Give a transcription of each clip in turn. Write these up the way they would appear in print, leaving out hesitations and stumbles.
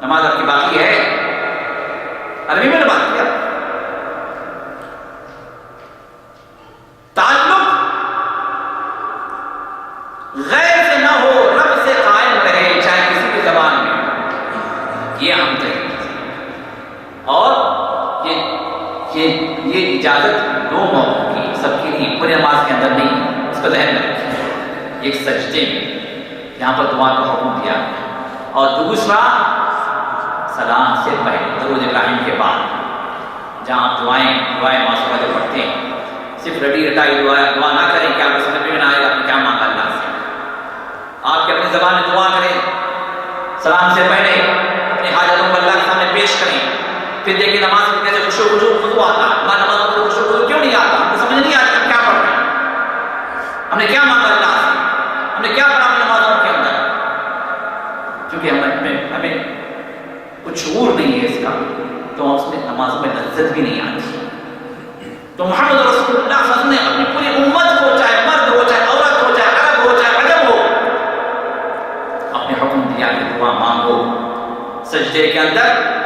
نماز آپ کی باقی ہے؟ عربی میں نے بات کیا. تعلق غیر سے نہ ہو، رب سے قائم رہے، چاہے کسی بھی زبان میں. یہ ہم ترین اور یہ اجازت دو موقع کی، سب کی نہیں، پوری نماز کے اندر نہیں. اس کو ذہن میں رکھیے. ایک سجدے میں جہاں پر دعا کا حکم دیا، اور دوسرا سلام سے پہلے درود ابراہیم کے بعد، جہاں آپ دعائیں معصورہ جو پڑھتے ہیں، صرف رٹی رٹائی دعا نہ کریں کہ آپ کو سمجھ میں نہ آئے گا آپ نے کیا مانگا اللہ سے. آپ کے اپنی زبان میں دعا کریں، سلام سے پہلے اپنی حاجتوں کو اللہ کے سامنے پیش کریں. پھر دیکھیں نماز میں کیسے خشوع آتا ہے. ہمارا نماز میں خشوع کیوں نہیں آتا؟ ہمیں سمجھ نہیں آتا ہم کیا پڑھ رہے ہیں، ہم نے کیا مانگا اللہ سے، ہم نے کیا پڑھا اپنی نمازوں کے اندر. کیونکہ ہمیں کچھ شعور نہیں ہے اس کا، تو اس میں نماز میں لذت بھی نہیں آتی. تو محمد رسول اللہ صلی اللہ علیہ وسلم نے اپنی پوری امت کو، چاہے مرد ہو، چاہے عورت ہو، چاہے عرب ہو، چاہے عجم ہو، اپنے حکم دیا کہ دعا مانگو سجدے کے اندر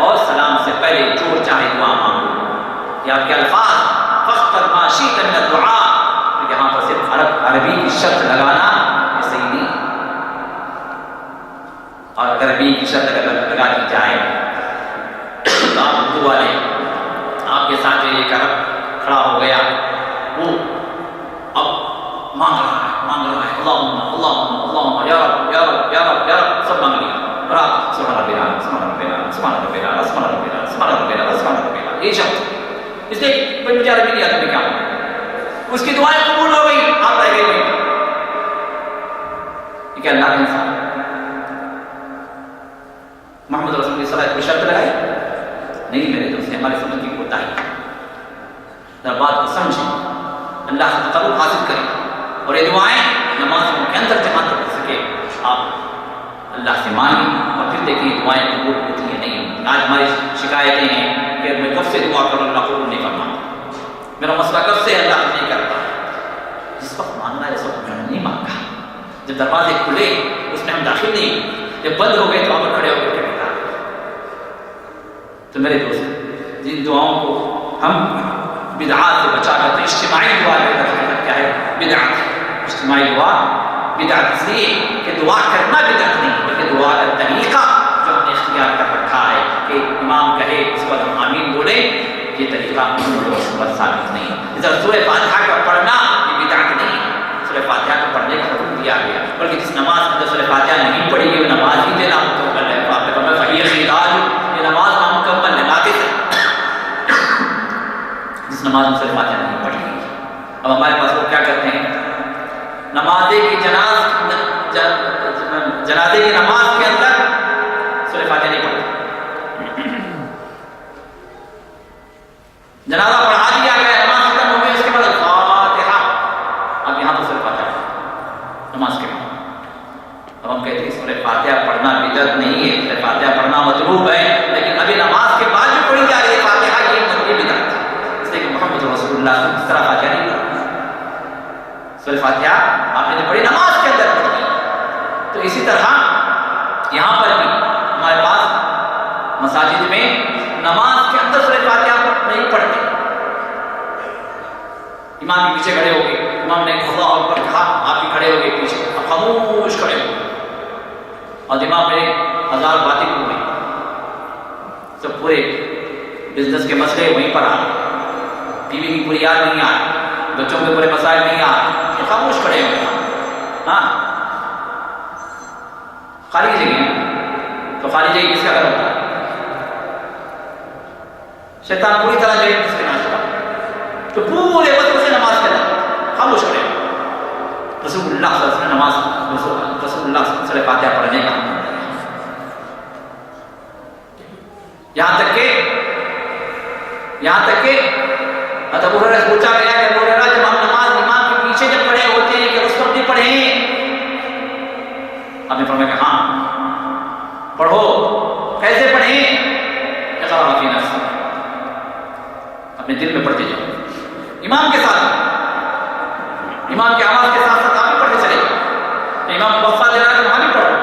اور سلام سے پہلے جو چاہے دعا مانگو. یہ آپ کے الفاظ فاختر ما شئت من الدعاء. تو یہاں پر صرف عربی کی شرط لگانا یہ صحیح نہیں. اور اگر عربی کی شرط لگا دی جائے تو آپ اردو والے آپ کے ساتھ جو ایک عرب کھڑا ہو گیا، وہ اب مانگ رہا ہے اللہم اللہم اللہم یا رب یا رب یا رب یا رب، سب مانگ لیا. اور آپ سبحان ربی الاعلی سبحان ربی الاعلی سبحان ربی الاعلی سبحان ربی الاعلی سبحان ربی الاعلی سبحان ربی الاعلی، یہ شبد. اس لیے کوئی مجھے عربی نہیں آتا میں کیا ہوں. اس کی دعائیں قبول ہو گئی، آپ رہ گئے. یہ کہ اللہ کا انسان محمد رسول کی صلاح کو شرط لگائی نہیں. میرے دوست ہمارے سمجھ کی کوتاہی، ذرا بات کو سمجھیں، اللہ سے تقرب حاصل کریں. اور یہ دعائیں نمازوں کے اندر جہاں تک ہو سکے آپ اللہ سے مانگیں، اور پھر دیکھیں دعائیں قبول ہوتی ہیں نہیں ہوتی. آج ہماری شکایتیں ہیں کہ میں کب سے دعا کروں اللہ قبول نہیں کرتا، میرا مسئلہ کب سے اللہ نہیں کرتا. جس وقت مانگنا ہے اس وقت میں نے نہیں مانگا. جب دروازے کھلے اس میں ہم داخل نہیں ہوئے، جب بند ہو گئے تو وہاں پر کھڑے ہو گئے. تو میرے دوست جن دعاؤں کو ہم بدعات سے بچا کرتے ہیں، اجتماعی دعا کیا ہے؟ بدعت. اجتماعی دعا بدعت اس لیے کہ دعا کرنا بدعت نہیں، بلکہ دعا کا طریقہ جو ہم نے اختیار کر رکھا ہے کہ امام کہے اس پر ہم آمین بولیں، یہ طریقہ پر ثابت نہیں. ادھر سورہ فاتحہ کا پڑھنا یہ بدعت نہیں ہے. سورہ فاتحہ کو پڑھنے کا حکم دیا گیا، بلکہ جس نماز کے اندر سورہ فاتحہ نہیں پڑھی گئی وہ نماز ہی دینا مکمل ہے. آپ نے فرمایا فہی خراج، یہ نماز نامکمل ہے، ناقص ہے جس نماز میں سورہ فاتحہ نہیں پڑھی گئی. اب ہمارے پاس وہ کیا کرتے ہیں، نمازے کی جنازے کی نماز کے اندر سورہ فاتحہ نہیں پڑھتے. جنازہ پڑھا دیا گیا، نماز ختم ہو گئی، اس کے بعد فاتحہ. اب یہاں تو سورہ فاتحہ نماز کے بعد. اب ہم کہتے ہیں سورہ فاتحہ پڑھنا بدعت نہیں ہے، سورہ فاتحہ پڑھنا مطلوب ہے، لیکن ابھی نماز کے بعد جو پڑھی جا رہی ہے فاتحہ یہ بدعت ہے. اس لیے کہ محمد رسول اللہ صلی اللہ علیہ وسلم اس طرح فاتحہ نہیں پڑھا. سورہ فاتحہ آپ نے پڑھی نماز کے اندر پڑھی. تو اسی طرح یہاں پر بھی ہمارے پاس مساجد میں نماز کے اندر سورہ فاتحہ نہیں پڑھتے. امام کے پیچھے کھڑے ہو گئے، امام نے اللہ اکبر کہا، آپ بھی کھڑے ہو گئے پیچھے، اب خاموش کھڑے ہو گئے اور دماغ میں 1000 باتیں ہو گئی. سب پورے بزنس کے مسئلے وہیں پر آ گئے، بیوی کی پوری یاد نہیں آ رہی، بچوں کے پورے مسائل نہیں آ رہے، خاموش کھڑے ہو گئے. ہاں خالی جگہ، تو خالی جگہ کس کا گھر ہوتا ہے؟ شیطان پوری طرح جگہ کس کے ناش کا. تو پورے وقت سے نماز کے اندر خاموش کھڑے ہو. رسول اللہ صلی اللہ علیہ وسلم نماز رسول اللہ صلی اللہ علیہ وسلم فاتحہ پڑھنے کا یہاں تک کہ ابو ہریرہ سے پوچھا گیا کہ ابو ہریرہ جب ہم نماز امام کے پیچھے جب کھڑے ہوتے ہیں کہ اس وقت بھی پڑھیں؟ آپ نے فرمایا کہ ہاں پڑھو. کیسے پڑھیں؟ اقرأ فی نفسک، اپنے دل میں پڑھتے جاؤ. امام کے ساتھ، امام کی آواز کے ساتھ ساتھ آپ بھی پڑھتے چلے جاؤ. امام کو وقفہ دے رہا ہے تو وہاں بھی پڑھو.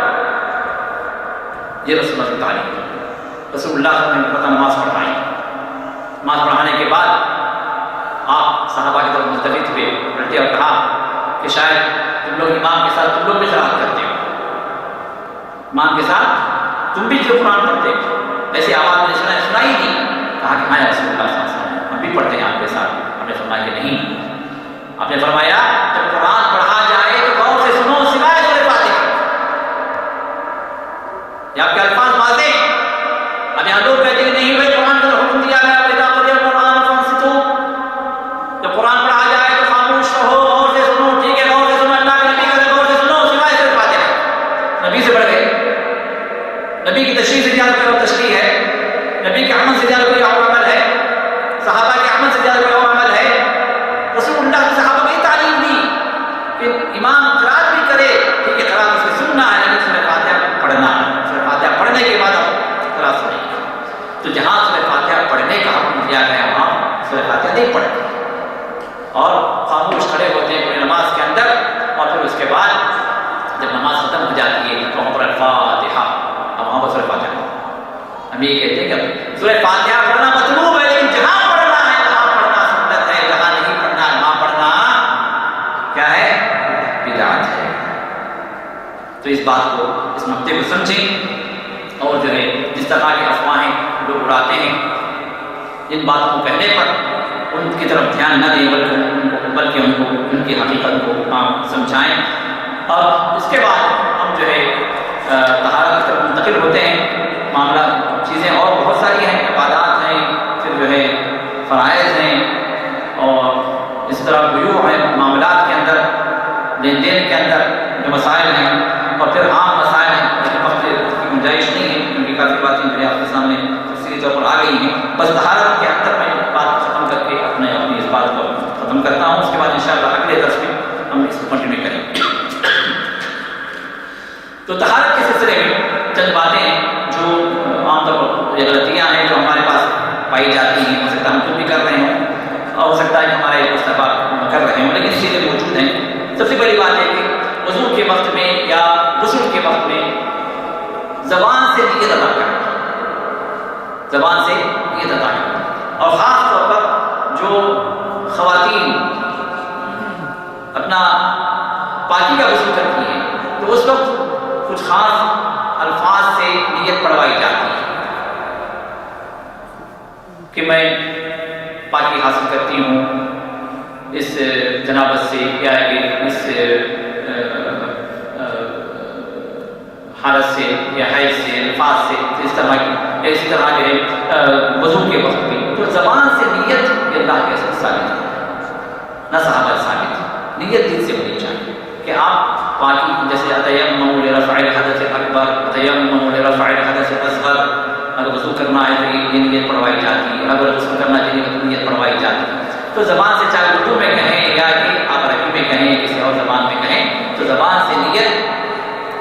یہ رسول اللہ کی تعلیم ہے۔ رسول اللہ صلی اللہ علیہ وسلم نے نماز پڑھائی، نماز پڑھانے کے بعد آپ صحابہ کی طرف ملتفت ہوئے، الٹے اور کہا کہ شاید تم لوگ امام کے ساتھ تم لوگ بھی قرات کرتے ہو، امام کے ساتھ تم بھی جو قرآن پڑھتے ہو، ایسی آواز میں نے سنائی نہیں۔ کہا کہ ہاں یا رسول اللہ صلی اللہ علیہ وسلم ہم بھی پڑھتے ہیں آپ کے ساتھ۔ آپ نے فرمایا کہ نہیں، آپ نے فرمایا جب قرآن پڑھا جائے تو غور سے سنو سوائے سورہ فاتحہ۔ یہ آپ کے الفاظ واضح ہیں۔ اب یہاں لوگ کہتے ہیں نہیں بھائی قرآن کا حکم دیا گیا وَإِذَا قُرِئَ الْقُرْآنُ فَانصِتُوا، جب قرآن پڑھا جائے تو خاموش رہو، غور سے سنو۔ ٹھیک ہے، غور سے سنو، اللہ کے نبی کا غور سے سنو سوائے سورہ فاتحہ۔ نبی سے بڑھ گئے، نبی کی تشریح سے زیادہ کوئی اور تشریح ہے، نبی کے عمل سے زیادہ کوئی اور عمل ہے، صحابہ کے عمل سے زیادہ کوئی اور عمل ہے۔ رسول اللہ کے صحابہ کو یہ تعلیم دی کہ امام قرات بھی کرے، ٹھیک ہے قرات اس سے سننا ہے لیکن سورہ فاتحہ پڑھنا ہے، سورہ فاتحہ پڑھنے کے بعد آپ قرات سنیں۔ تو جہاں سورہ فاتحہ پڑھنے کا حکم دیا گیا وہاں سورہ فاتحہ نہیں پڑھتے اور خاموش کھڑے ہوتے ہیں پوری نماز کے اندر، اور پھر اس کے بعد جب نماز ختم ہو جاتی ہے تو وہاں پر الفاتحہ، اب وہاں پر سورہ فاتحہ۔ ہم یہ کہتے ہیں کہ سورہ فاتحہ پڑھنا مطلوب ہے، لیکن جہاں پڑھنا ہے وہاں پڑھنا سنت ہے، جہاں نہیں پڑھنا ہے وہاں پڑھنا کیا ہے؟ بدعت ہے۔ تو اس بات کو، اس نقطے کو سمجھیں، اور جو ہے جس طرح کی افواہیں لوگ اڑاتے ہیں ان باتوں کو کہنے پر ان کی طرف دھیان نہ دیں، بلکہ ان کو ان کی حقیقت کو آپ سمجھائیں۔ اور اس کے بعد ہم جو ہے طہارت کی طرف منتقل ہوتے ہیں۔ معاملہ چیزیں اور بہت ساری ہیں، عبادات ہیں، پھر جو ہے فرائض ہیں، اور اس طرح بیوع ہیں، معاملات کے اندر، لین دین کے اندر جو مسائل ہیں، اور پھر عام مسائل ہیں لیکن وقت کی گنجائش نہیں ہے کیونکہ کافی باتیں جو ہے آپ کے سامنے تفصیلی طور پر آ گئی ہیں۔ بس طہارت کے حد تک میں بات ختم کر کے اپنی اس بات کو ختم کرتا ہوں، اس کے بعد انشاءاللہ اگلے درس میں ہم اس کو کنٹینیو کریں گے۔ تو طہارت کے سلسلے میں چند باتیں ہیں جو عام طور پر یہ غلطیاں ہیں جو ہمارے پاس پائی جاتی ہیں، ہو سکتا ہے ہم خود بھی کر رہے ہوں اور ہو سکتا ہے کہ ہمارے مصطفیٰ کر رہے ہوں، لیکن چیزیں موجود ہیں۔ سب سے بڑی بات ہے کہ وضو کے وقت میں یا غسل کے وقت میں زبان سے نیت ادا کرنا، زبان سے نیت ادا کرنا، اور خاص طور پر جو خواتین اپنا پاکی کا غسل کرتی ہیں تو اس وقت کچھ خاص الفاظ سے نیت پڑھوائی جاتی ہے کہ میں پاکی حاصل کرتی ہوں اس جنابت سے، یا کہ اس حالت سے یا حیض سے، الفاظ سے، اس طرح کی، اسی طرح جو ہے وضو کے وقت بھی تو زبان سے نیت یہ اللہ کے ثابت ہے، نہ صحابہ ثابت ہے، نیت دل سے ہونی چاہیے کہ آپ پاکی، جیسے اتیمموا لرفع الحدث الاکبر، اتیمموا لرفع الحدث الاصغر، اگر وضو کرنا ہے تو یہ نیت پڑھوائی جاتی ہے، اگر غسل کرنا ہے تو نیت پڑھوائی جاتی ہے۔ تو زبان سے چاہے اردو میں کہیں یا کہ آپ عربی میں کہیں، کسی اور زبان میں کہیں، تو زبان سے نیت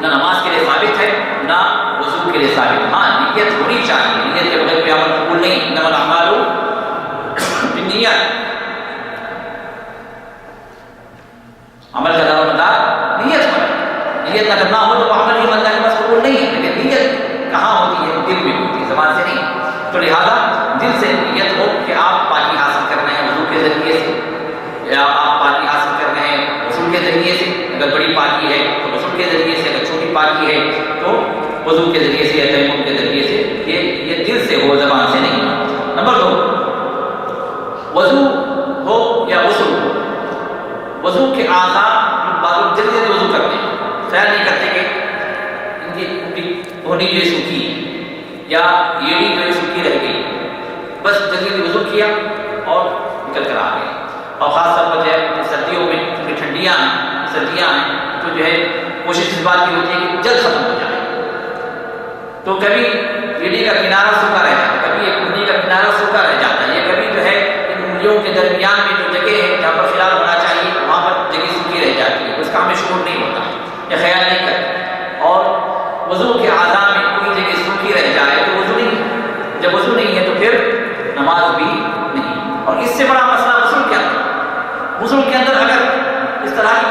نہ نماز کے لیے ثابت ہے نہ وضو کے لیے ثابت۔ ہاں نیت ہونی چاہیے، نیت کے بغیر کوئی عمل قبول نہیں، انما الاعمال بالنیات، عمل کا دار و مدار نیت پر، نیت اگر نہ ہو تو وہ عمل ہی اللہ کے پاس قبول نہیں ہے، لیکن نیت کہاں ہوتی ہے؟ دل میں ہوتی ہے، زبان سے نہیں۔ تو لہذا دل سے نیت ہو کہ آپ پاکی حاصل کر رہے ہیں وضو کے ذریعے سے، یا آپ پاکی حاصل کر رہے ہیں غسل کے ذریعے سے، اگر بڑی پاکی ہے تو غسل کے ذریعے سے، اگر چھوٹی پاکی ہے تو وضو کے ذریعے سے یا تیمم کے ذریعے سے، یہ دل سے ہو، زبان سے نہیں۔ نمبر 2، وضو ہو یا غسل ہو، وضو کے اعضاء بعض لوگ جلدی جلدی وضو کرتے ہیں، خیال نہیں کرتے کہ ان کی ہونی جو سوکھی ہے یا ایڑی جو ہے سوکھی رہ گئی، بس جلدی جلدی وضو کیا اور نکل کر آ گئے۔ اور خاص طور پر جو ہے سردیوں میں کیونکہ ٹھنڈیاں ہیں، سردیاں ہیں، تو جو ہے کوشش اس بات کی ہوتی ہے کہ جلد ختم ہو جائے، تو کبھی ایڑی کا کنارہ سوکھا رہ جاتا ہے، کبھی ایک انگلی کا کنارہ سوکھا رہ جاتا ہے، یا کبھی جو ہے ان انگلیوں کے درمیان میں جو جگہ ہے جہاں پر خلال ہونا چاہیے وہاں پر جگہ سوکھی رہ جاتی ہے، اس کا ہمیں شعور نہیں ہوتا یا خیال نہیں کرتے۔ اور وضو کے اعضاء میں کوئی جگہ سوکھی رہ جائے تو وضو نہیں، جب وضو نہیں ہے تو پھر نماز بھی نہیں۔ اور اس سے بڑا مسئلہ غسل کے اندر، غسل کے اندر اگر اس طرح کی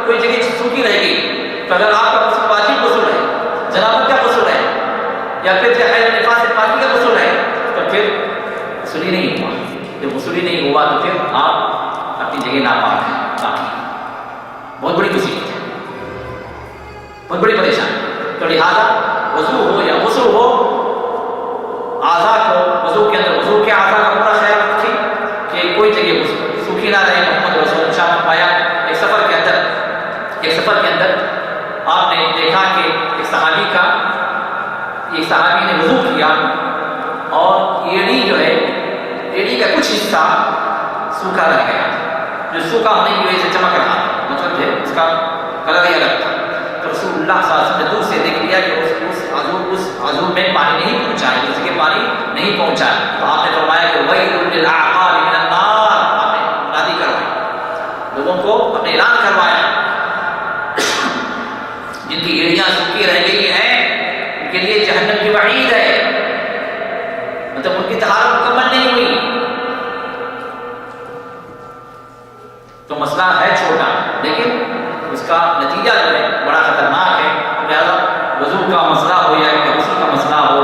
کوئی جگہ سوکھی رہ گئی تو اگر آپ کا غسل واجب غسل ہے، جنابت کا غسل ہے، یا پھر حیض و نفاس سے پاکی کا غسل ہے تو پھر غسل ہی نہیں ہوا. جب غسل ہی نہیں ہوا تو پھر آپ اپنی جگہ ناپاک ہیں. باقی بہت بڑی مصیبت ہے, بہت بڑی پریشانی. تو لہٰذا وضو ہو یا غسل ہو, اعضاء کو وضو کے اندر وضو کے اعضاء کا پورا خیال رکھیں کہ کوئی جگہ سوکھی نہ رہے. محمد رسول اللہ نے فرمایا ایک سفر کے اندر آپ نے دیکھا کہ ایک صحابی نے وضو کیا اور ایڑی جو ہے, ایڑی کا کچھ حصہ سوکھا رہ گیا, جو سوکھا ہونے کی وجہ سے چمک رہا تھا, مطلب ہے اس کا کلر ہی الگ تھا. تو رسول اللہ صلی اللہ علیہ وسلم نے دور سے دیکھ لیا کہ اس عضو میں پانی نہیں پہنچا ہے, اس کے پانی نہیں پہنچا. تو آپ نے فرمایا کہ وَيْلٌ لِلْأَعْقَابِ مِنَ النَّارِ, آپ نے منادی کروائی, لوگوں کو اپنے اعلان کروایا جن کی ایڑیاں سوکھی رہ گئی ہیں ان کے لیے جہنم کی وعید ہے, مطلب ان کی طہارت مکمل نہیں ہوئی. تو مسئلہ ہے چھوٹا لیکن اس کا نتیجہ جو ہے بڑا خطرناک ہے. لہذا وضو کا مسئلہ ہو یا غسل کا مسئلہ ہو,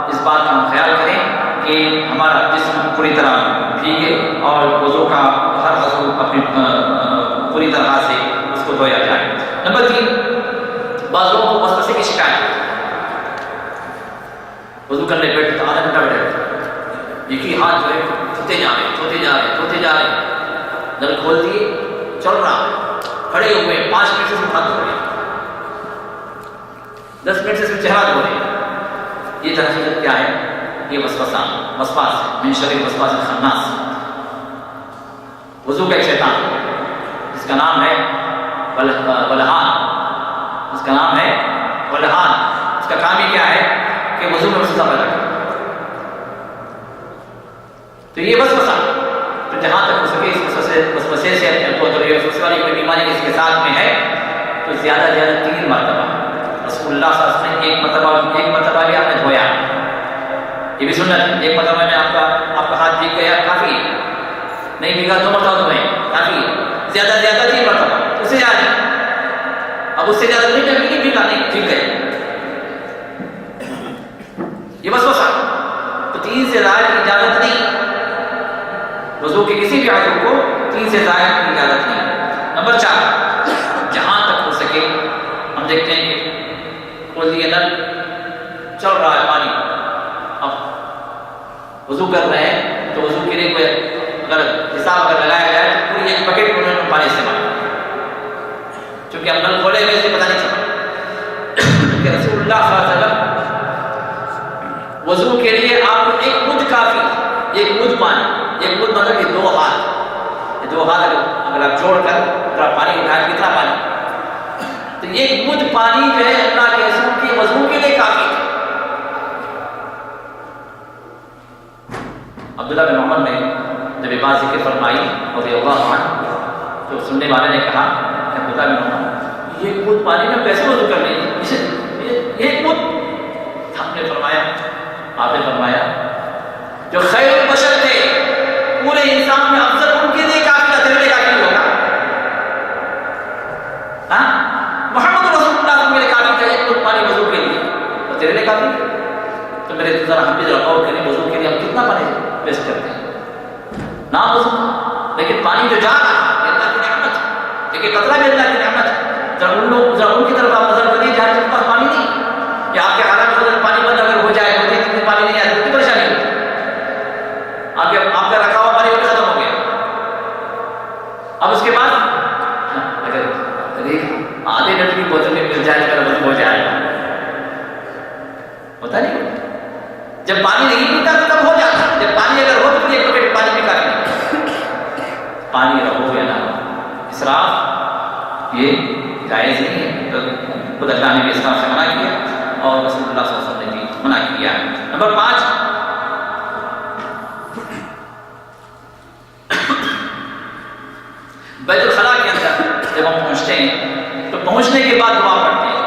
اس بات کا ہم خیال کریں کہ ہمارا جسم پوری طرح بھیگے اور وضو کا ہر عضو اپنی پوری طرح سے اس کو دھویا جائے. نمبر 3, بعض لوگوں کو وسوسے کی شکایت ہے. وضو کرنے بیٹھے تو آدھا گھنٹہ بیٹھے, ایک ہی ہاتھ جو ہے دھوتے جا رہے, نل کھول دیے چل رہا, کھڑے ہوئے 5 منٹ سے ہاتھ دھو رہے, 10 منٹ سے صرف چہرہ دھو رہے. یہ حقیقت کیا ہے؟ یہ وسواس ہے, من شر الوسواس الخناس. وضو کا ایک شیطان جس کا نام ہے ولہان, اس کا نام ہے ولہان. اس کا کام ہی کیا ہے کہ وضو میں وسوسہ پیدا کرے. تو یہ وسوسہ تو جہاں تک ہو سکے اس وسوسے سے وسوسے والی کوئی بیماری کسی کے ساتھ میں ہے تو زیادہ 3 مرتبہ. رسول اللہ صلی اللہ علیہ وسلم نے ایک مرتبہ بھی آپ نے دھویا, یہ بھی سنت ہے. ایک مرتبہ میں آپ کا ہاتھ بھیگ گیا کافی ہے, نہیں بھیگا 2 مرتبہ دھوئیں کافی ہے, زیادہ 3 مرتبہ, اس سے زیادہ. اب اس سے زیادہ نہیں بھیگا, نہیں بھیگ گئے, یہ وسوسہ. تو 3 سے زائد کی اجازت نہیں, وضو کے کسی بھی عضو کو 3 سے زائد کی اجازت نہیں. نمبر 4, جہاں تک ہو سکے ہم دیکھتے ہیں کہ کھول دیے نل, چل رہا ہے پانی, اب وضو کر رہے ہیں تو وضو کے لیے کوئی اگر حساب لگایا جائے تو پوری ایک بکیٹ کو انہوں نے پانی استعمال کیا, چونکہ ہم نل کھولے ہوئے سے پتہ نہیں چلا کہ رسول اللہ صلی اللہ علیہ وسلم وضو کے لیے آپ کو ایک مد کافی, ایک مد پانی, ایک مد مطلب کہ 2 ہاتھ اگر آپ جوڑ کر پانی اٹھائیں کتنا پانی, تو ایک مد پانی جو ہے اللہ کے رسول کے وضو کے لیے کافی ہے. عبداللہ بن عمر نے جب یہ بات ذکر فرمائی رضی اللہ عنہ تو سننے والے نے کہا کہ عبداللہ بن عمر یہ مد پانی میں کیسے وضو کر لیں, ایک مد. آپ نے فرمایا جو خیر البشر تھے پورے انسان میں افضل ان کے لیے کافی تھا, تیرے لیے کافی نہیں ہوگا. محمد رسول اللہ میرے کافی تھا ایک مد پانی وضو کے لیے, اور تیرے لیے کافی. تو میرے ذرا ہم بھی ذرا غور کریں, وضو کے لیے ہم کتنا پانی ویسٹ کرتے ہیں, نہ وضو لیکن پانی جو جا رہا ہے اللہ کی نعمت ہے, لیکن قطرہ بھی اللہ کی نعمت ہے. ذرا ان کی طرف آپ نظر کریے جہاں جن کے پاس پانی نہیں, یا آپ کے حالات میں پانی بند اگر ہو جائے تو پانی نہیں آتا, کتنی پریشانی ہوتی ہے. آپ کا رکھا ہوا پانی ختم ہو گیا, اب اس کے بعد اگر آدھے منٹ کی بوتل میں مل جائے تو بند ہو جائے گا, ہوتا نہیں. جب پانی نہیں ملتا تو تب ہو جاتا, جب پانی اگر ہو تو پھر ایک بکیٹ پانی بھی کافی نہیں. پانی اگر ہو گیا نا, اسراف یہ جائز نہیں ہے. تو خود اللہ نے بھی اسراف سے منع کیا اور رسول اللہ صلی اللہ علیہ وسلم نے بھی منع کیا. نمبر 5, بیت الخلاء کے اندر جب ہم پہنچتے ہیں تو پہنچنے کے بعد دعا پڑھتے ہیں,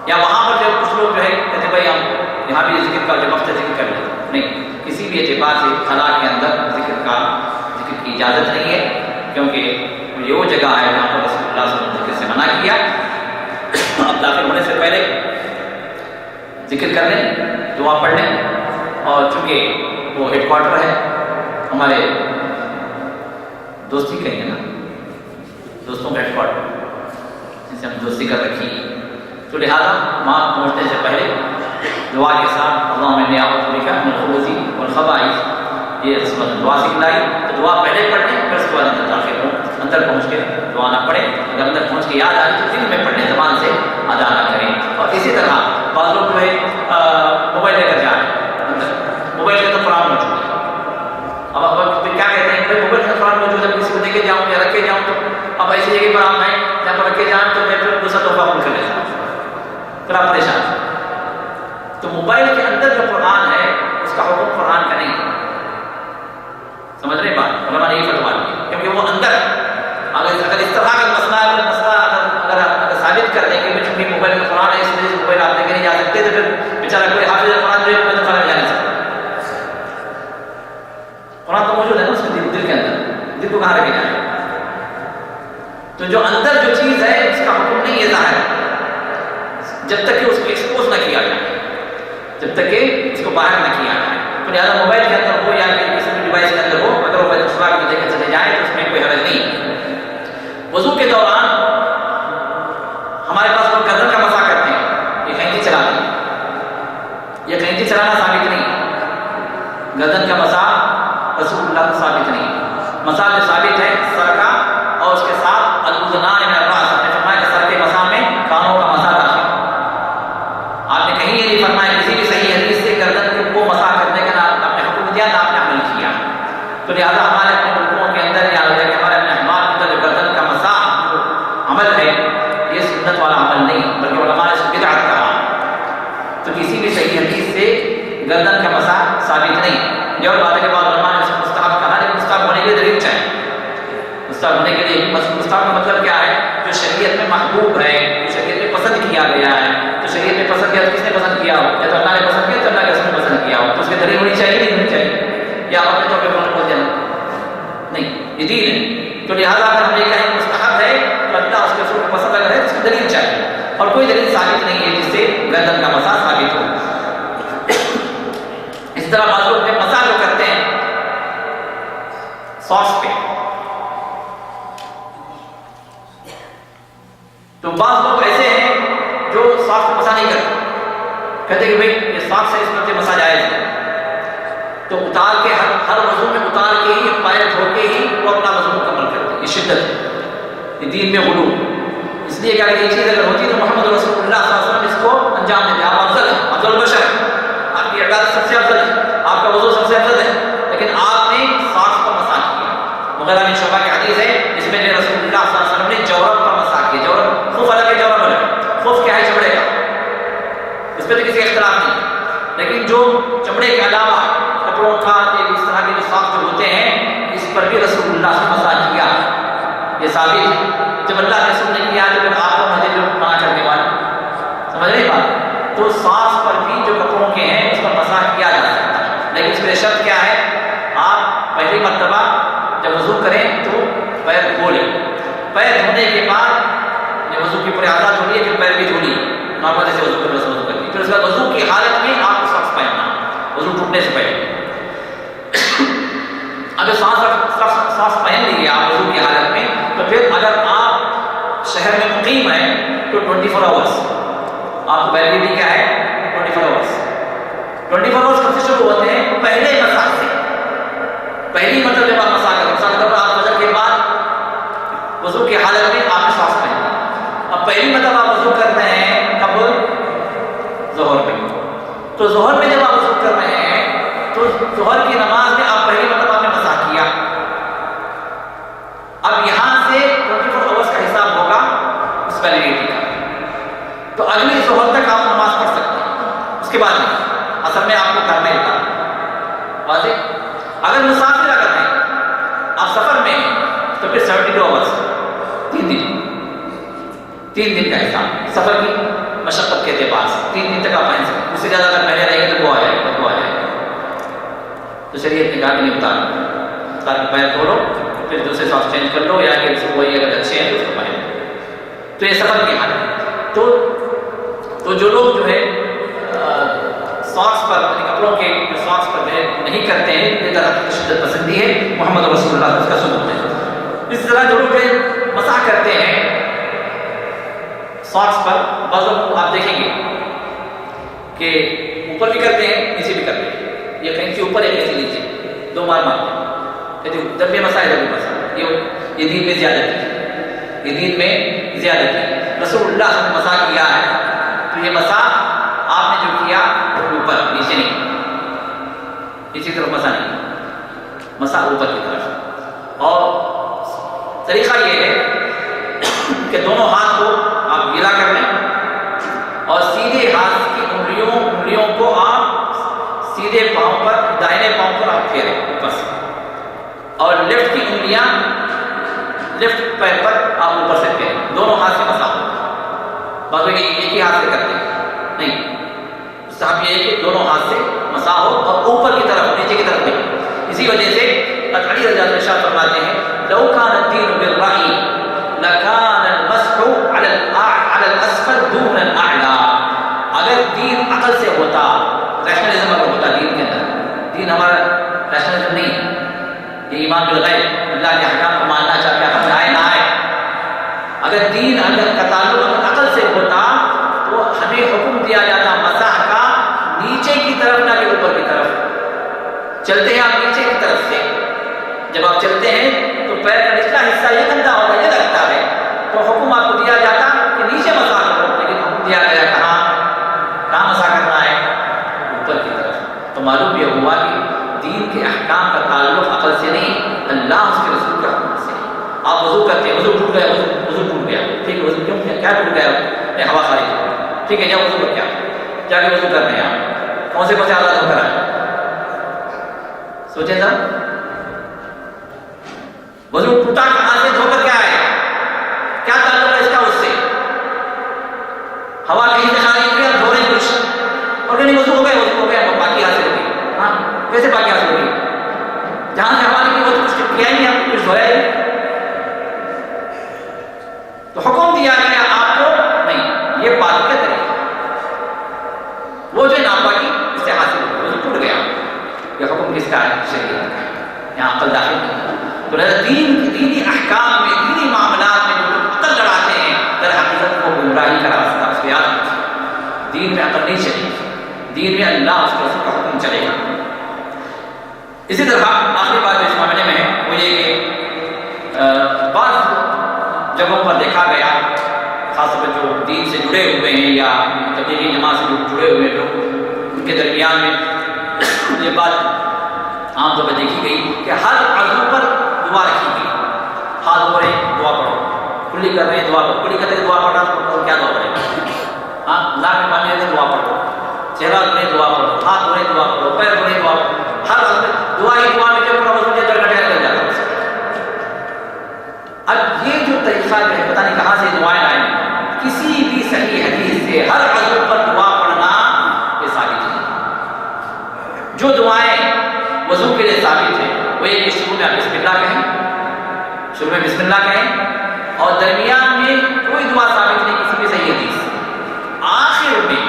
یا وہاں پر جب کچھ لوگ جو ہے کہتے ہیں بھائی ہم یہاں بھی ذکر کا جو وقت ہے ذکر کر لیتے, نہیں, کسی بھی اعتبار سے خلاء کے اندر ذکر کی اجازت نہیں ہے, کیونکہ یہ وہ جگہ ہے جہاں پر رسول اللہ صلی اللہ علیہ وسلم نے ذکر سے منع کیا. اب داخل ہونے سے پہلے ذکر کر لیں، دعا پڑھ لیں، اور چونکہ وہ ہیڈ کوارٹر ہے ہمارے دوستی کہیں گے نا، دوستوں کا ہیڈ کوارٹر جن سے ہم دوستی کر رکھی، تو لہٰذا وہاں پہنچنے سے پہلے دعا کے ساتھ اللہم انی اعوذ بک من الخبث والخبائث یہ رسم دعا سکھلائی، تو دعا پہلے پڑھ لیں، پھر اس کے بعد اندر داخل ہو، اندر پہنچ کے دعا نہ پڑھیں، اگر اندر پہنچ کے یاد آئی تو دل میں پڑھنے، زبان سے ادا نہ کریں۔ اور اسی طرح بعض لوگ جو ہے موبائل لے کر جائیں اندر، موبائل کے تو قرآن موجود ہے، اب کیا کہتے ہیں بھائی موبائل کا قرآن موجود ہے، کسی کو دے کے جاؤں یا رکھ کے جاؤں، تو اب ایسی جگہ پر آپ ہیں جہاں پر رکھ کے جائیں تو میں پھر دوسرا تحفہ قبول کر لیتا ہوں، پھر آپ پریشان۔ تو موبائل کے اندر جو قرآن ہے اس کا حکم قرآن کا نہیں ہے، سمجھ رہے بات؟ علماء نے یہ فتویٰ دیا کیونکہ وہ اندر اگر اس طرح کا مسئلہ اگر ثابت کر دیں کہ چونکہ موبائل میں قرآن ہے اس وجہ سے موبائل آپ لے کے نہیں جا سکتے، تو پھر بیچارہ کوئی حافظ قرآن جو ہے موبائل خانے میں جا نہیں سکتا، قرآن تو موجود ہے نا اس کے دل کے اندر، دل کو کہاں رکھے جائے؟ تو جو اندر جو چیز ہے اس کا حکم نہیں ہے ظاہر جب تک کہ اس کو ایکسپوز نہ کیا جائے، جب تک کہ اس کو باہر نہ کیا جائے۔ تو لہٰذا موبائل کے اندر ہو یا کسی بھی ڈیوائس کے اندر ہو، اگر وہ سراغ میں دے کے چلے جائیں تو اس میں کوئی حرج نہیں۔ وضو کے دوران ہمارے پاس لوگ گردن کا مسح کرتے ہیں، یہ قینچی چلاتے ہیں، یہ قینچی چلانا ثابت نہیں، گردن کا مسح رسول اللہ کو ثابت نہیں۔ مسح جو ثابت ہے سر کا اور اس کے ساتھ الاذنان من الراس، نے فرمایا کہ سر کے مسح میں کانوں کا مسح داخل، آپ نے کہیں یہ نہیں فرمایا کسی بھی صحیح حدیث سے گردن کو مسح کرنے کا نہ آپ نے حکم دیا نہ آپ نے عمل کیا۔ تو لہٰذا ہمارے اپنے حکموں کے اندر یا ہمارے اپنے احمال کے اندر جو گردن کا مسح عمل ہے یہ سنت والا عمل نہیں، بلکہ علماء نے اس کو بدعت کہا۔ تو کسی بھی صحیح حدیث سے گردن کا مسح ثابت نہیں، یہ اور بات ہے کہ بعض علماء نے اس کو مستحب کہا، لیکن مستحب ہونے کے لیے دلیل چاہیے۔ مستحب ہونے کے لیے مستحب کا مطلب کیا ہے؟ جو شریعت میں محبوب ہے، جو شریعت میں پسند کیا گیا ہے، تو شریعت میں پسند کیا تو کس نے پسند کیا ہو؟ یا تو اللہ نے پسند کیا تو اللہ کے رسول نے پسند کیا ہو، تو اس کی دلیل ہونی چاہیے نہیں ہونی چاہیے، یا آپ اپنے طور پہ بول دینا نہیں، یہ دین ہے۔ تو لہٰذا اگر ہم یہ کہیں مستحب ہے تو اللہ اس کے رسول کو پسند اگر ہے تو اس کی دلیل چاہیے، اور کوئی دلیل ثابت نہیں ہے جس سے گردن کا مسح ثابت ہو۔ اس طرح بعض لوگ اپنے مسح جو کرتے ہیں ساکس پہ، تو بعض لوگ ایسے ہیں جو ساکس پہ مسح نہیں کرتے، کہتے کہ بھئی یہ ساکس ہے اس پر مسح جائز ہے، تو اتار کے ہر وضو میں اتار کے ہی پیر دھو کے ہی وہ اپنا وضو مکمل کرتے ہیں۔ یہ شدت ہے، یہ دین میں غلو، اس لیے کہ اگر یہ چیز اگر ہوتی تو محمد رسول اللہ صلی اللہ علیہ وسلم اس کو انجام دیتے، آپ افضل ہیں، افضل البشر، آپ کی عبادت سب سے افضل ہے، آپ کا وضو سب سے افضل ہے، لیکن آپ نے ساکس پر مسح کیا۔ مغیرہ بن شعبہ کی حدیث ہے جس میں رسول اللہ صلی اللہ علیہ وسلم نے جورب پر مسح کیا۔ جورب خوف الگ ہے، جورب الگ ہے، خوف کیا ہے؟ چمڑے کا، اس پہ تو کسی اختلاف نہیں، لیکن جو چمڑے کے علاوہ کپڑوں کا اس طرح کے جو ساکس جو ہوتے ہیں اس پر بھی رسول اللہ سے مسح کیا، یہ ثابت۔ جب اللہ کے رسول نے کیا تو پھر آپ کو مجھے جو منع کرنے والے، سمجھ رہے بات؟ تو ساکس پر بھی جو کپڑوں کے ہیں اس پر مسح کیا جا سکتا ہے، لیکن اس میں شرط کیا ہے؟ آپ پہلی مرتبہ جب وضو کریں تو پیر دھو لیں، پیر دھونے کے بعد یہ وضو کی پورے اعضاء دھو لیے، پھر پیر بھی دھو لیے، نارمل جیسے وضو کر وضو کر لی، پھر اس کے بعد وضو کی حالت میں آپ کو ساکس پہننا، وضو ٹوٹنے سے پہلے۔ اگر ساکس پہن لیے آپ وضو کی حالت میں، تو پھر اگر آپ شہر میں مقیم ہیں تو 24 آورس آپ کو ویلیڈیٹی کیا ہے؟ 24 آورس۔ 24 آورس کب سے شروع ہوتے ہیں؟ پہلے مسح سے، پہلی مرتبہ جب آپ مسح کریں، مثال طور پر آپ فجر کے بعد وضو کی حالت میں آپ نے ساکس پہن لی، اب پہلی مرتبہ آپ وضو کر رہے ہیں کب؟ ظہر میں، تو ظہر میں جب آپ وضو کر رہے ہیں تو ظہر کی نماز میں آپ پہلی مرتبہ آپ نے مسح کیا، اب یہاں سے 24 آورس کا حساب ہوگا اس ویلیڈیٹی کا، تو اگلی ظہر تک آپ نماز پڑھ سکتے ہیں، اس کے بعد نہیں، اصل میں آپ کو کرنا ہی تھا، واضح؟ اگر مسافر اگر ہیں آپ سفر میں ہیں تو پھر 72 آورس، 3 دن کا حساب، سفر کی مشقت کے اعتبار سے 3 دن تک آپ پہن سکتے ہیں، اس سے زیادہ اگر پہلے رہیں گے تو وہ آ جائے گا، بدبو آ جائے گا، تو شریعت نے کہا کہ نہیں اتار کے پیر دھو لو، پھر دوسرے ساکس چینج کر لو، یا کہ وہی اگر اچھے ہیں تو اس کو پہن لو، تو یہ سفر کی حالت ہے۔ تو جو لوگ جو ہے ساکس پر کپڑوں کے ساکس پر نہیں کرتے ہیں، یہ طرح کی شدت پسندی ہے، محمد رسول اللہ اس کا ثبوت ہے۔ اس طرح جو لوگ مسح کرتے ہیں ساکس پر، بعض لوگ آپ دیکھیں گے کہ اوپر بھی کرتے ہیں نیچے بھی کرتے ہیں، یہ کہیں سے اوپر ہے کہیں سے نیچے، دو مار مارتے ہیں، کہتے ہیں جب بھی مسح ہے جب بھی مسح، یہ دین میں زیادتی ہے، یہ دین میں زیادتی ہے۔ رسول اللہ نے مسح کیا ہے تو یہ مسح آپ نے جو کیا اوپر، نیچے نہیں، نیچے کی طرف مسح نہیں، مسح اوپر کی طرف۔ اور طریقہ یہ ہے کہ دونوں ہاتھ کو آپ گیلا کر لیں اور سیدھے ہاتھ کی انگلیوں کو آپ سیدھے پاؤں پر، دائیں پاؤں پر آپ پھیریں اوپر سے، اور لیفٹ کی انگلیاں لیفٹ پیر پر آپ اوپر سے پھیریں، دونوں ہاتھ سے مسح ہو۔ بعض لوگ ایک ہی ہاتھ سے کرتے ہیں، نہیں، صاحب یہ ہے کہ دونوں ہاتھ سے مسح ہو اور اوپر کی طرف، نیچے کی طرف نہیں۔ اسی وجہ سے علی رضی اللہ عنہ فرماتے ہیں لو کان الدین بالرأی لکان المسح علی الاسفل دون الاعلی۔ اگر دین عقل سے ہوتا، ریشنلزم اگر ہوتا دین کے اندر، دین ہمارا ریشنلزم نہیں ہے، یہ ایمان بالغیب، اللہ کے احکام کو ماننا چاہتے ہیں، ہمیں آئے نہ آئے۔ اگر دین کا تعلق اگر عقل سے ہوتا تو ہمیں حکم دیا جاتا مسح کا نیچے کی طرف نہ کہ اوپر کی طرف۔ چلتے ہیں آپ نیچے کی طرف سے، جب آپ چلتے ہیں تو پیر کا نچلا حصہ یہ گندا ہوتا ہے، یہ لگتا ہے، تو حکم آپ کو دیا جاتا کہ نیچے مسح کرو، لیکن حکم دیا گیا کہاں مسح کرنا ہے؟ اوپر کی طرف۔ تو معلوم یہ ہوا کہ دین کے احکام کا تعلق عقل سے نہیں، اللہ اس کے رسول کے حکم سے۔ آپ وضو کرتے ہیں، وضو ٹوٹ گیا، وضو ٹوٹ گیا، ٹھیک ہے، وضو کیا ٹوٹ گیا؟ ہوا خارج ہو گئی، ٹھیک ہے، جا وضو کر کے جا کے وضو کر رہے ہیں آپ، کون سے عادت ہو کر آئے؟ سوچیں سر، وضو ٹوٹا کہاں سے، دھو کر کیا آئے؟ کیا تعلق ہے اس کا اس سے؟ ہوا کہیں سے خارج ہوئی، آپ دھو رہے ہیں کچھ، اور کہیں وضو ہو گیا، پاکی حاصل ہو گئی۔ ہاں، کیسے پاکی حاصل ہو گئی؟ جہاں سے ہوا نکلی وہ تو کچھ کیا ہی نہیں، آپ کو کچھ دھویا ہی۔ تو حکم دیا گیا آپ کو نہیں، یہ پاکی کا طریقہ، وہ جو ناپاکی اس سے حاصل ہو گئی، ٹوٹ گیا، یہ حکم کس کا ہے؟ شریعت کا ہے، یہاں عقل داخل نہیں۔ تو دینی احکام میں، دینی معاملات میں جو عقل لڑاتے ہیں، در حقیقت کو گمراہی کا راستہ اس کو یاد رکھیں۔ دین میں عقل نہیں چلے گی، دین میں اللہ اس کے رسول کا حکم چلے گا۔ اسی طرح آخری بات جو اس معاملے میں ہے وہ یہ کہ بعض جگہوں پر دیکھا گیا، خاص طور پر جو دین سے جڑے ہوئے ہیں یا تبلیغی جماعت سے جڑے ہوئے لوگ، ان کے درمیان میں یہ بات عام طور پر دیکھی گئی کہ ہر عضو پر دعا رکھی گئی، ہاتھ دھو رہے ہیں دعا پڑھو، کلی کر رہے ہیں دعا پڑھو، کلی کرتے دعا پڑھ رہا تو کیا دعا پڑھے گا؟ ہاں، ناک میں پانی لیتے دعا پڑھو، چہرہ دھونے دعا پڑھو، ہاتھ دھونے دعا پڑھو، پیر دھونے دعا پڑھو، ہر دعا ہی دعا میں جب پورا وضو کے اندر کٹیا کر جاتا ہے۔ اب یہ جو طریقہ جو ہے پتہ نہیں کہاں سے دعائیں آئیں، کسی بھی صحیح حدیث سے ہر عضو پر دعا پڑھنا یہ ثابت ہے۔ جو دعائیں وضو کے لیے ثابت ہیں وہ یہ کہ شروع میں آپ بسم اللہ کہیں، شروع میں بسم اللہ کہیں، اور درمیان میں کوئی دعا ثابت نہیں کسی بھی صحیح حدیث سے۔ آخر میں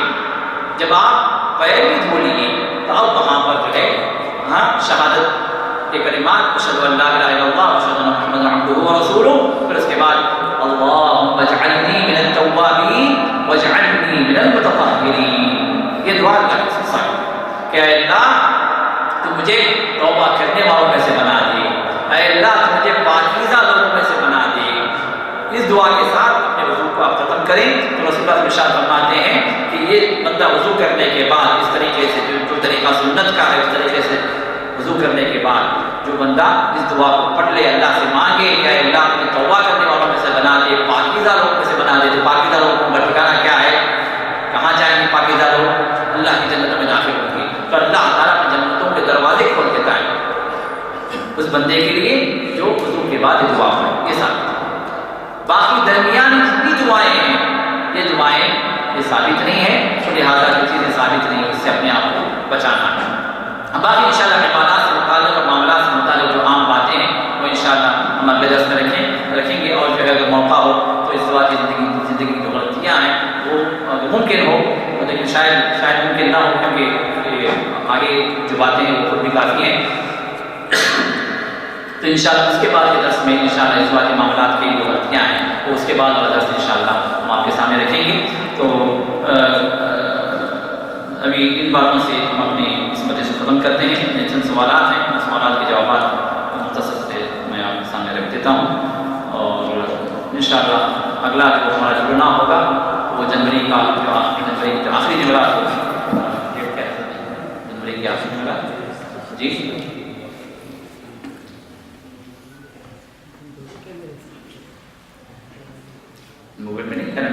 جب آپ پیر بھی دھو لیے تو اب وہاں پر جو ہے شہادت کے کلمات، اشہد ان لا الہ الا اللہ واشہد ان محمدا عبدہ ورسولہ، پھر اس کے بعد اللہم اجعلنی من التوابین واجعلنی من المتطہرین۔ یہ دعا اللہ کے ساتھ کہ اے اللہ تو مجھے توبہ کرنے والوں میں سے بنا دے، اے اللہ تو مجھے پاکیزہ لوگوں میں سے بنا دے۔ اس دعا کے ساتھ اپنے وضو کو آپ ختم کریں تو رسول اللہ ارشاد فرماتے ہیں کہ یہ بندہ وضو کرنے کے بعد اس طریقے سے جو طریقہ سنت کا ہے، اس طریقے سے وضو کرنے کے بعد جو بندہ اس دعا کو پڑھ لے، اللہ سے مانگے کہ اے اللہ مجھے توبہ کرنے والوں میں سے بنا دے، پاکیزہ لوگوں میں سے بنا دے۔ تو پاکیزہ لوگوں کا ٹھکانہ کیا ہے؟ کہاں جائیں گے پاکیزہ لوگ؟ اللہ کی جنتوں میں داخل ہوں گے۔ تو اللہ تعالیٰ اپنی جنتوں کے دروازے کھول دیتا ہے اس بندے کے لیے جو وضو کے بعد دعا پڑھے۔ یہ ثابت ہے۔ باقی درمیان جتنی دعائیں ہیں یہ دعائیں یہ ثابت نہیں ہیں، تو لہٰذا جو چیزیں ثابت نہیں اس سے اپنے آپ کو بچانا ہے۔ باقی انشاءاللہ عبادات سے متعلق اور معاملات سے متعلق جو عام باتیں ہیں وہ انشاءاللہ ہم اگلے درس میں رکھیں گے، اور جو ہے اگر موقع ہو تو اس دعا کی زندگی کی جو غلطیاں ہیں وہ ممکن ہو، لیکن شاید ممکن نہ ہو، کیونکہ آگے جو باتیں ہیں وہ خود بھی کافی ہیں. تو انشاءاللہ اس کے بعد کے درس میں انشاءاللہ ازواج معاملات کی جو غلطیاں ہیں وہ اس کے بعد والا درس انشاءاللہ ہم آپ کے سامنے رکھیں گے. تو ابھی ان باتوں سے ہم اپنی اس مجلس سے ختم کرتے ہیں. چند سوالات ہیں، ان سوالات کے جوابات مختصر سے میں آپ کے سامنے رکھ دیتا ہوں. اور انشاءاللہ اگلا جو ہمارا جڑنا ہوگا وہ جنوری کا جو آخری جمعرات ہوگی. جنوری کی آخری جمعرات جی موبائل میں نہیں کرنا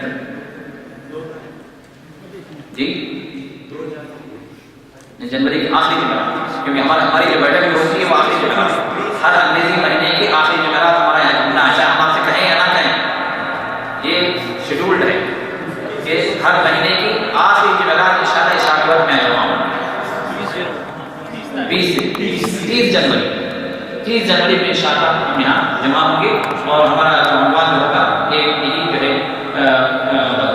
جی جنوری کی آخری جمعرات، کیونکہ ہماری جو بیٹھک ہوتی ہے وہ آخری جمعرات، ہر انگریزی مہینے کی آخری جمعرات ہمارا یہاں جمنا ہے. ہم آپ سے کہیں یا نہ کہیں یہ شیڈولڈ ہے کہ ہر مہینے کی آخری جمعرات انشاءاللہ عشاء کے وقت میں جمع ہوں. 30 جنوری میں انشاءاللہ ہم یہاں جمع ہوں گے. اور ہمارا عنوان جو ہوگا یہی جو ہے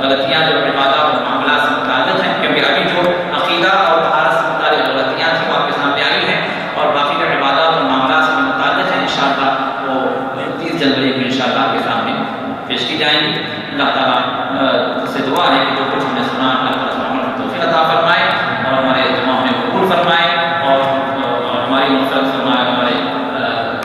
غلطیاں جو عبادات اور معاملات سے متعلق ہیں، کیونکہ ابھی جو عقیدہ اور طہارت سے متعلق غلطیاں تھیں وہ آپ کے سامنے آئی ہیں، اور باقی جو عبادات اور معاملات سے متعلق ہیں انشاءاللہ وہ 30 جنوری کو انشاءاللہ آپ کے سامنے پیش کی جائیں گی. اللہ تعالیٰ سے دعا ہے کہ جو کچھ ہم نے سنا اللہ تعالیٰ ہمیں توفیق عطا فرمائے اور ہمارے جمع میں قبول فرمائے اور ہماری مغفرت فرمائے، ہمارے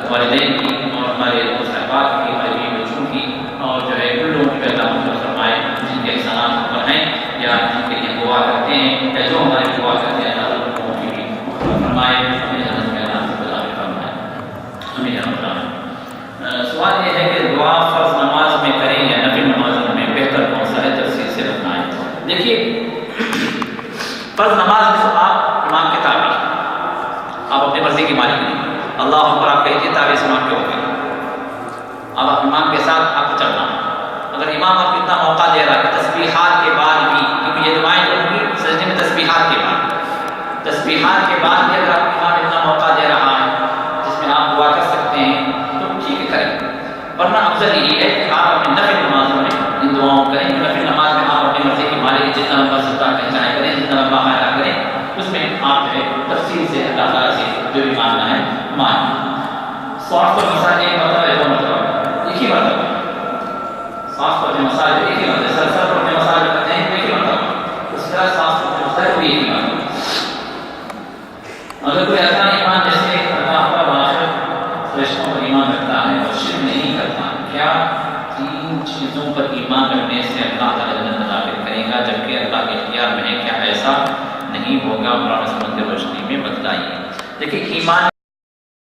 والدین کی اور ہمارے دوست احباب کی، ہمارے بیوی بچوں کی، اور جو ہے ان لوگوں کی پیدا مغفرت فرمائے جن کے احسانات ہم پر ہیں یا جن کے لیے دعا کرتے ہیں یا جو ہماری دعا کرتے ہیں. اللہ ان لوگوں کی بھی مغفرت فرمائے، ہمیں جنت میں اللہ سے بلا فرمائے. ہمیں جنت فرمائے. سوال یہ ہے کہ دعا فرض نماز میں کریں یا نفل نماز میں بہتر کون سا ہے، تفصیل سے رکھنا ہے. دیکھیے فرض نماز میں تو آپ امام کے تابع، آپ اپنی مرضی کی مالک نہیں. اللہ اکبر آپ کہیے تابع سے امام کے ہو گئے، اب آپ امام کے ساتھ آپ کو چلنا ہے. اگر امام آپ کو اتنا موقع دے رہا ہے کہ تسبیحات کے بعد بھی، کیونکہ یہ دعائیں جو ہوں گی سجدے میں تسبیحات کے بعد بھی اگر آپ کو امام اتنا موقع دے رہا ہے جس میں آپ دعا کر سکتے ہیں تو ٹھیک ہے کریں. ورنہ افضل یہی ہے کہ آپ اپنی نفل نمازوں میں ان دعاؤں کریں. نفل نماز میں آپ اپنی مرضی کی مالک جتنا لمبا سلطان پہنچائے کریں، جتنا لمبا حیرہ کریں، اس میں آپ جو ہے تفصیل سے اللہ تعالیٰ سے جو بھی ماننا ہے مانیں. سواس پر مسائل ایک مرتبہ ہے، دو مرتبہ، ایک ہی مرتبہ. سانس پر مسائل ایک ہی مرتبہ، سر پر مسائل کرتے ہیں ایک ہی مرتبہ. اس طرح سانس پر مسائل کوئی ایک ہی مرتبہ. اگر کوئی ایسا ایمان جیسے اللہ پر آخر فرشتوں پر ایمان رکھتا ہے اور شرک نہیں کرتا، کیا 3 چیزوں پر ایمان رکھنے سے اللہ تعالیٰ جنت میں داخل کرے گا، جبکہ اللہ کے اختیار میں ہے؟ کیا ایسا نہیں ہوگا؟ قرآن و سنت کی روشنی میں بتلائیے. دیکھیے ایمان